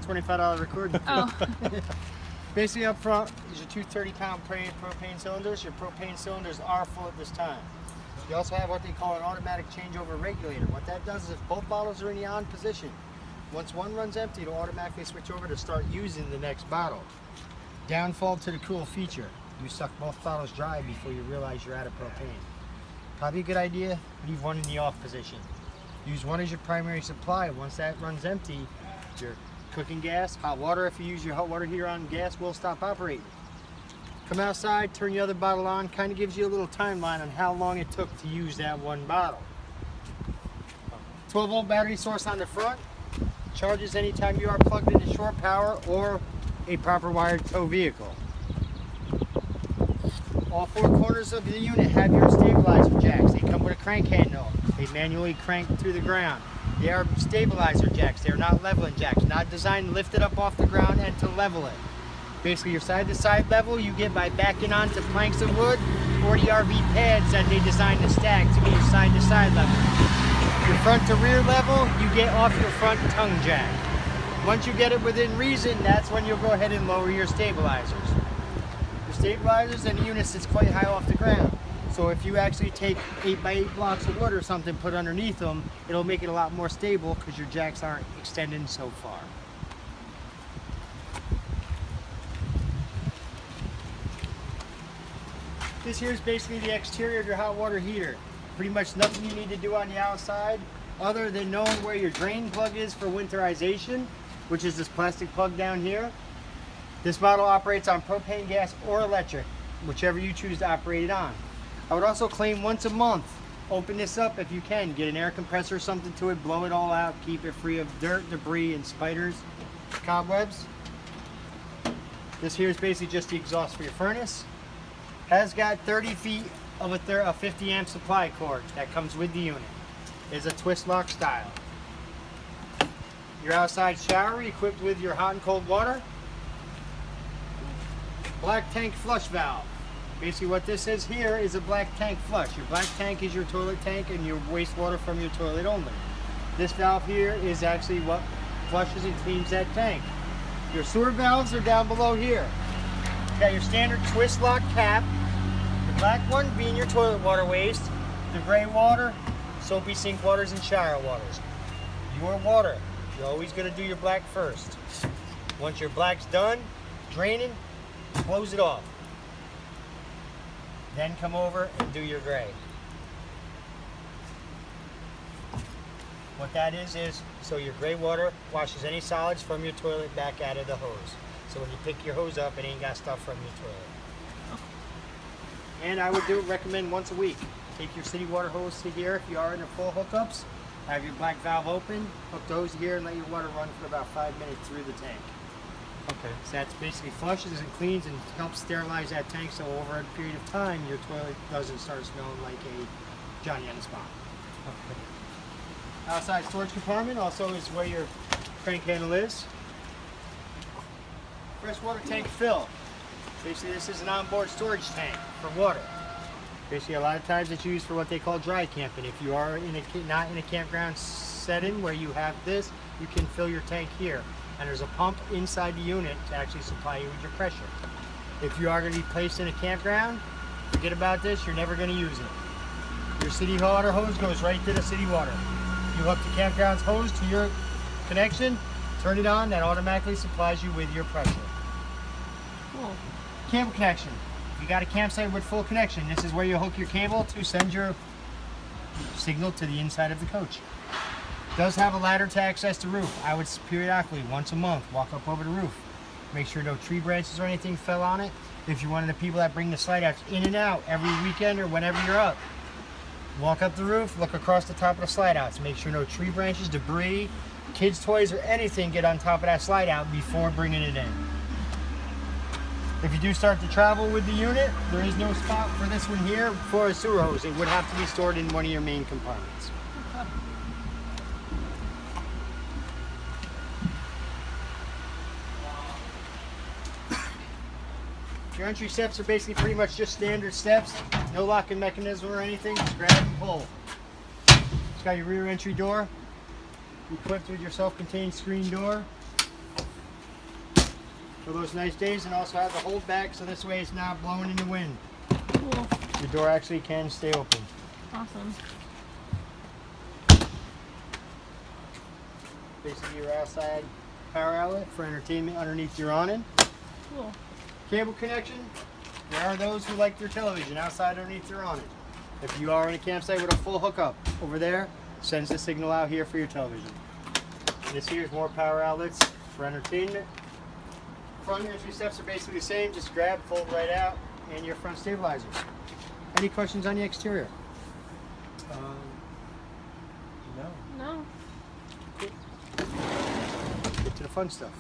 $125 recording. Oh. Basically up front is your two 30-pound propane cylinders. Your propane cylinders are full at this time. You also have what they call an automatic changeover regulator. What that does is if both bottles are in the on position, once one runs empty, it'll automatically switch over to start using the next bottle. Downfall to the cool feature. You suck both bottles dry before you realize you're out of propane. Probably a good idea, leave one in the off position. Use one as your primary supply. Once that runs empty, your cooking gas, hot water, if you use your hot water heater on gas, will stop operating. Come outside, turn the other bottle on, kind of gives you a little timeline on how long it took to use that one bottle. 12-volt battery source on the front, charges anytime you are plugged into shore power or a proper wired tow vehicle. All four corners of the unit have your stabilizer jacks. They come with a crank handle. They manually crank to the ground. They are stabilizer jacks. They are not leveling jacks. Not designed to lift it up off the ground and to level it. Basically, your side-to-side level you get by backing onto planks of wood or the RV pads that they designed to stack to get your side-to-side level. Your front-to-rear level you get off your front tongue jack. Once you get it within reason, that's when you'll go ahead and lower your stabilizers. Your stabilizers and the unit sits quite high off the ground. So if you actually take 8x8 blocks of wood or something, put underneath them, it'll make it a lot more stable because your jacks aren't extending so far. This here is basically the exterior of your hot water heater. Pretty much nothing you need to do on the outside other than knowing where your drain plug is for winterization, which is this plastic plug down here. This bottle operates on propane, gas, or electric, whichever you choose to operate it on. I would also claim once a month, open this up if you can, get an air compressor or something to it, blow it all out, keep it free of dirt, debris, and spiders, cobwebs. This here is basically just the exhaust for your furnace. Has got 30 feet of a 50 amp supply cord that comes with the unit. It's a twist lock style. Your outside shower equipped with your hot and cold water. Black tank flush valve. Basically what this is here is a black tank flush. Your black tank is your toilet tank and your wastewater from your toilet only. This valve here is actually what flushes and cleans that tank. Your sewer valves are down below here. You got your standard twist lock cap. The black one being your toilet water waste. The gray water, soapy sink waters and shower waters. Your water, you're always going to do your black first. Once your black's done draining, close it off. Then come over and do your gray. What that is so your gray water washes any solids from your toilet back out of the hose. So when you pick your hose up, it ain't got stuff from your toilet. And I would recommend once a week. Take your city water hose to here if you are in the full hookups. Have your black valve open, hook the hose here, and let your water run for about 5 minutes through the tank. Okay. So that's basically flushes and cleans and helps sterilize that tank so over a period of time your toilet doesn't start smelling like a Johnny on the spot. Okay. Outside storage compartment also is where your crank handle is. Freshwater tank fill. Basically this is an onboard storage tank for water. Basically a lot of times it's used for what they call dry camping. If you are not in a campground setting where you have this, you can fill your tank here. And there's a pump inside the unit to actually supply you with your pressure. If you are going to be placed in a campground, forget about this, you're never going to use it. Your city water hose goes right to the city water. You hook the campground's hose to your connection, turn it on, that automatically supplies you with your pressure. Cool. Cable connection. If you got a campsite with full connection, this is where you hook your cable to send your signal to the inside of the coach. Does have a ladder to access the roof. I would periodically, once a month, walk up over the roof. Make sure no tree branches or anything fell on it. If you're one of the people that bring the slide outs in and out every weekend or whenever you're up, walk up the roof, look across the top of the slide outs. Make sure no tree branches, debris, kids' toys, or anything get on top of that slide out before bringing it in. If you do start to travel with the unit, there is no spot for this one here for a sewer hose. It would have to be stored in one of your main compartments. Your entry steps are basically pretty much just standard steps. No locking mechanism or anything. Just grab and pull. It's got your rear entry door, equipped with your self-contained screen door. for those nice days, and also have the hold back so this way it's not blowing in the wind. Cool. The door actually can stay open. Awesome. Basically your outside power outlet for entertainment underneath your awning. Cool. Cable connection. There are those who like their television outside underneath their awning. If you are in a campsite with a full hookup over there, sends the signal out here for your television. This here is more power outlets for entertainment. Front entry steps are basically the same, just grab, fold right out, and your front stabilizers. Any questions on the exterior? No. No. Get to the fun stuff.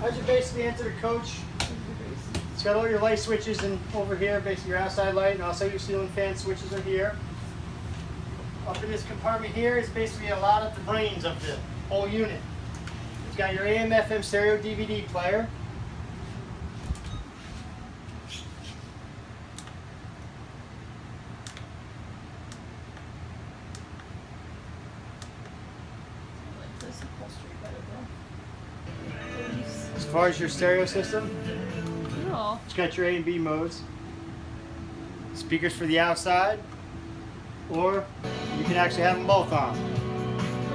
As you basically enter the coach, it's got all your light switches and over here, basically your outside light, and also your ceiling fan switches are here. Up in this compartment here is basically a lot of the brains of the whole unit. It's got your AM FM stereo DVD player. I like this upholstery better though. As far as your stereo system, Cool. it's got your A and B modes. Speakers for the outside, or you can actually have them both on.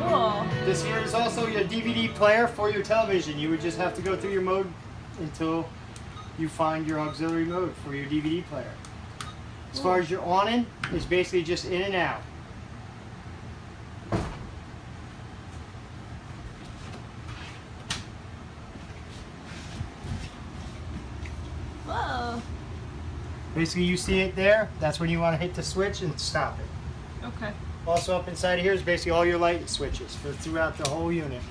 Cool. This here is also your DVD player for your television. You would just have to go through your mode until you find your auxiliary mode for your DVD player. As far as your awning, it's basically just in and out. Whoa. Basically, you see it there. That's when you want to hit the switch and stop it. Okay. Also up inside of here is basically all your light switches for throughout the whole unit.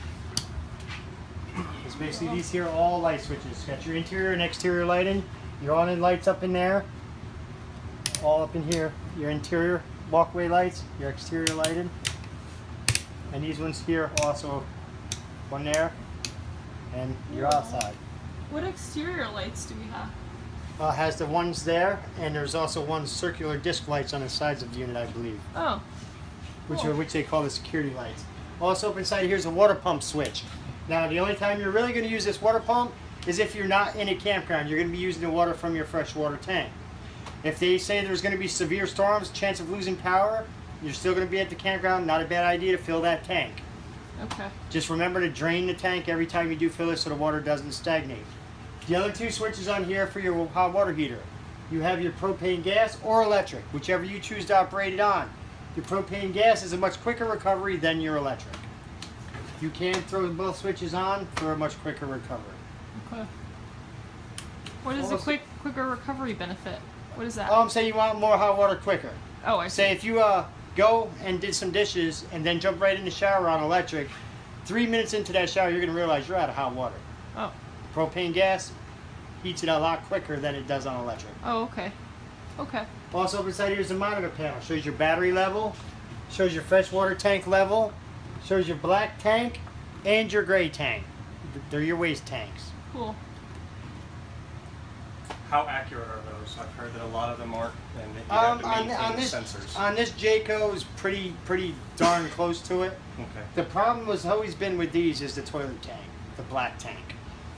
It's basically these here are all light switches. Got your interior and exterior lighting. Your awning lights up in there. All up in here. Your interior walkway lights, your exterior lighting. And these ones here also one there and your Cool. outside. What exterior lights do we have? Has the ones there, and there's also one circular disc lights on the sides of the unit, I believe, Oh. which they call the security lights. Also up inside here's a water pump switch. Now the only time you're really going to use this water pump is if you're not in a campground. You're going to be using the water from your freshwater tank. If they say there's going to be severe storms, chance of losing power, you're still going to be at the campground. Not a bad idea to fill that tank. Okay. Just remember to drain the tank every time you do fill it so the water doesn't stagnate. The other two switches on here for your hot water heater. You have your propane gas or electric, whichever you choose to operate it on. Your propane gas is a much quicker recovery than your electric. You can throw both switches on for a much quicker recovery. Okay. What is the quicker recovery benefit? What is that? Say you want more hot water quicker. Oh, I see. Say if you go and did some dishes and then jump right in the shower on electric, 3 minutes into that shower you're going to realize you're out of hot water. Oh. Propane gas heats it a lot quicker than it does on electric. Oh, okay. Okay. Also up inside here is a monitor panel. Shows your battery level, shows your freshwater tank level, shows your black tank and your gray tank. They're your waste tanks. Cool. How accurate are those? I've heard that a lot of them aren't, and that you have to maintain sensors. On this Jayco is pretty darn close to it. Okay. The problem has always been with these is the toilet tank, the black tank.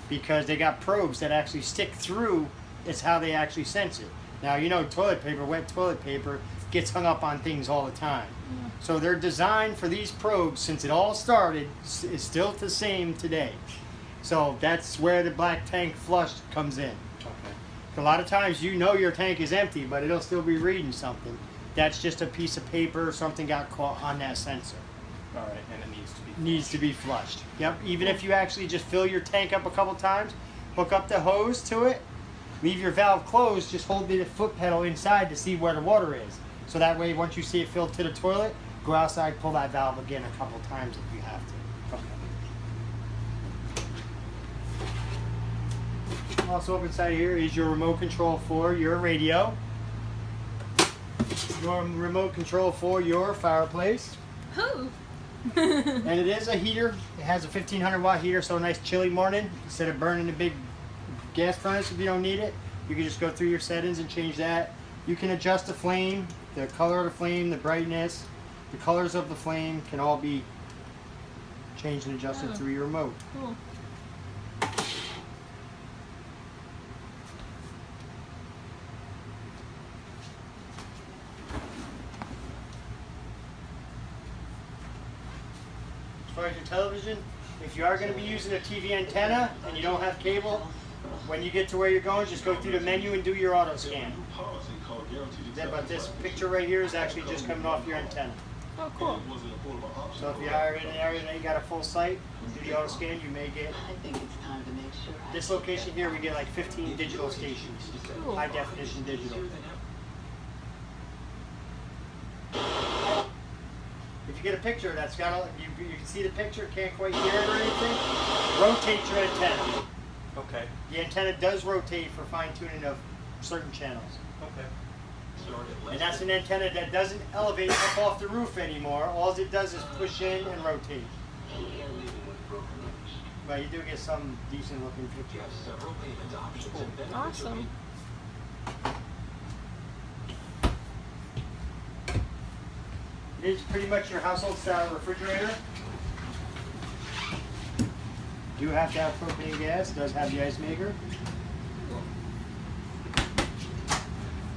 Because they got probes that actually stick through, it's how they actually sense it. Now, you know, toilet paper, wet toilet paper, gets hung up on things all the time. Yeah. So they're designed for these probes, since it all started, is still the same today. So that's where the black tank flush comes in. Okay. A lot of times you know your tank is empty, but it'll still be reading something. That's just a piece of paper or something got caught on that sensor. All right, and it needs to be. Needs to be flushed. Yep. Even if you actually just fill your tank up a couple times, hook up the hose to it, leave your valve closed, just hold the foot pedal inside to see where the water is. So that way, once you see it filled to the toilet, go outside, pull that valve again a couple times if you have to. Okay. Also up inside here is your remote control for your radio, your remote control for your fireplace. Who? And it is a heater. It has a 1500 watt heater, so a nice chilly morning, instead of burning the big gas furnace if you don't need it, you can just go through your settings and change that. You can adjust the flame, the color of the flame, the brightness, The colors of the flame can all be changed and adjusted through your remote. Cool. As far as your television, if you are going to be using a TV antenna and you don't have cable, when you get to where you're going, just go through the menu and do your auto scan. But this picture right here is actually just coming off your antenna. Oh, cool. So if you are in an area that you got a full site, do the auto scan, you may get. This location here, we get like 15 digital stations, Cool. high definition digital. If you get a picture that's got a, you can see the picture, can't quite hear it or anything, rotate your antenna. Okay. The antenna does rotate for fine tuning of certain channels. Okay. And that's an antenna that doesn't elevate up off the roof anymore. All it does is push in and rotate. But you do get some decent looking pictures. Awesome. It is pretty much your household style refrigerator. You have to have propane gas. It does have the ice maker.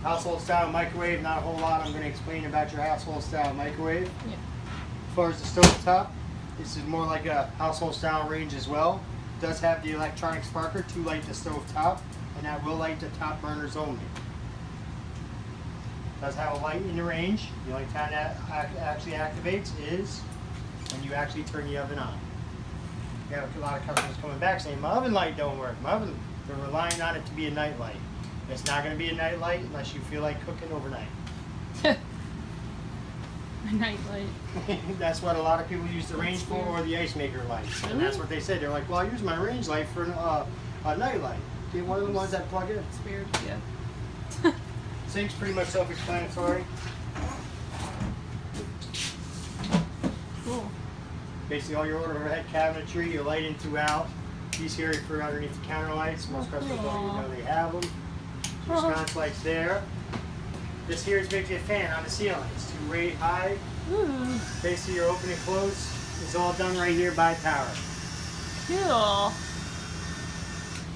Household style microwave, not a whole lot I'm going to explain about your household style microwave. Yeah. As far as the stove top, this is more like a household style range as well. It does have the electronic sparker to light the stove top, and that will light the top burners only. It does have a light in the range. The only time that actually activates is when you actually turn the oven on. We have a lot of customers coming back saying, my oven light don't work. They're relying on it to be a night light. It's not going to be a night light unless you feel like cooking overnight. A night light. That's what a lot of people use the range for, or the ice maker lights. And that's what they said. They're like, well, I use my range light for a night light. Get one of the ones that plug in. It's weird. Yeah. Sink's pretty much self-explanatory. Cool. Basically, all your overhead cabinetry, your lighting throughout. These here are for underneath the counter lights. Most customers don't even know they have them. Your sconce lights there. This here is basically a fan on the ceiling. It's 2-rate high. Ooh. Basically, your open and close is all done right here by power. Cool.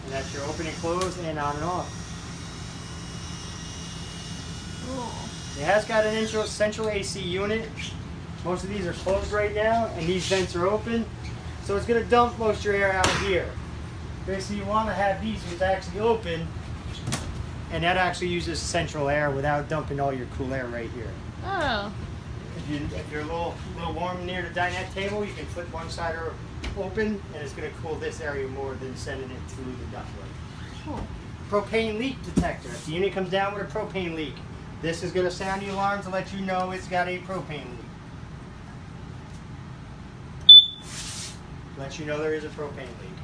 And that's your open and close and on and off. Cool. It has got an central AC unit. Most of these are closed right now, and these vents are open. So it's going to dump most of your air out here. Basically, you want to have these ones actually open, and that actually uses central air without dumping all your cool air right here. Oh. If you're a little warm near the dinette table, you can flip one side open, and it's going to cool this area more than sending it through the ductwork. Cool. Propane leak detector. If the unit comes down with a propane leak, this is going to sound the alarm to let you know it's got a propane leak. Let you know there is a propane leak.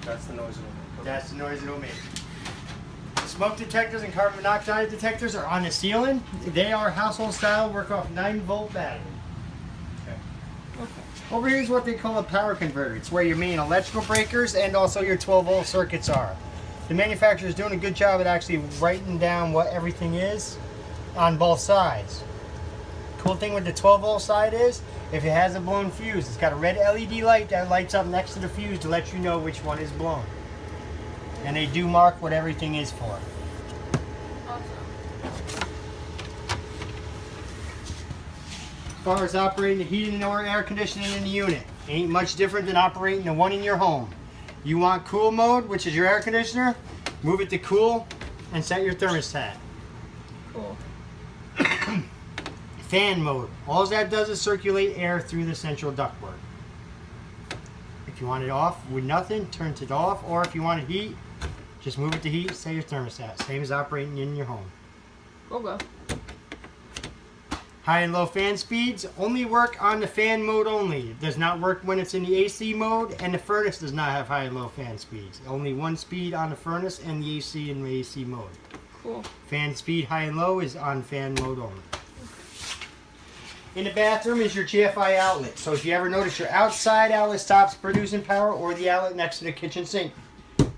That's the noise it'll make. That's the noise it'll make. The smoke detectors and carbon monoxide detectors are on the ceiling. They are household style, work off 9-volt battery. Okay. Over here is what they call a power converter. It's where your main electrical breakers and also your 12-volt circuits are. The manufacturer is doing a good job at actually writing down what everything is on both sides. Cool thing with the 12-volt side is, if it has a blown fuse, it's got a red LED light that lights up next to the fuse to let you know which one is blown. And they do mark what everything is for. Awesome. As far as operating the heating or air conditioning in the unit, ain't much different than operating the one in your home. You want cool mode, which is your air conditioner, move it to cool and set your thermostat. Cool. Fan mode, all that does is circulate air through the central ductwork. If you want it off with nothing, turn it off, or if you want it heat, just move it to heat, set your thermostat. Same as operating in your home. Okay. High and low fan speeds only work on the fan mode only. It does not work when it's in the AC mode, and the furnace does not have high and low fan speeds. Only one speed on the furnace and the AC in the AC mode. Cool. Fan speed high and low is on fan mode only. In the bathroom is your GFI outlet. So if you ever notice your outside outlet stops producing power, or the outlet next to the kitchen sink,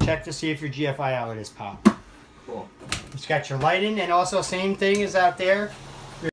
check to see if your GFI outlet is popped. Cool. It's got your lighting, and also same thing is out there.